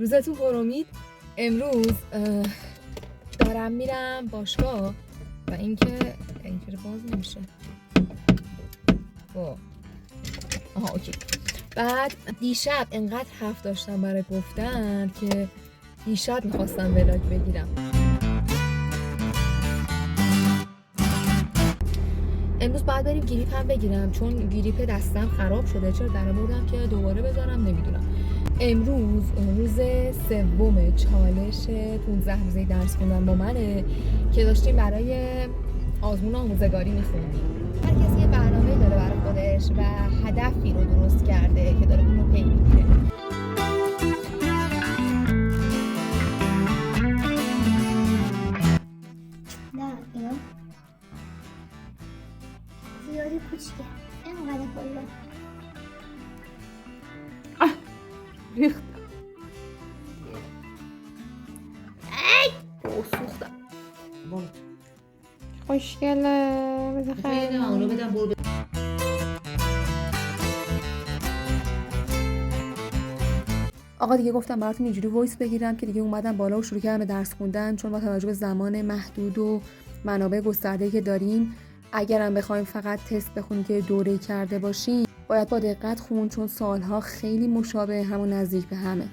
روزتون پر امید. امروز دارم میرم باشگاه و اینکه باز نمیشه. آها اوکی. بعد دیشب انقدر حرف داشتم برای گفتن که دیشب میخواستم ولاگ بگیرم. امروز باید بریم گریپ هم بگیرم چون گریپ دستم خراب شده. چرا درآوردم که دوباره بذارم نمیدونم. امروز روز سوم چالش 15 روزه درس خوندن با منه که داشتیم برای آزمون آموزگاری میخوندیم. هر کسی یه برنامه داره برای خودش و هدفی رو درست کرده که داره اون رو پی میگیره. نه اینا زیادی کوچیکه اینقدر بالا ریخت. سوختم. خوشگله. بذار خیلی اونو بدم برو. آقا دیگه گفتم براتون اینجوری وایس بگیرم که دیگه اومدم بالا و شروع کردم به درس خوندن چون با توجه به زمان محدود و منابع گسترده‌ای که داریم اگرم بخوایم فقط تست بخونیم که دوره کرده باشیم باید با دقت خون چون سالها خیلی مشابه هم و نزدیک به همه.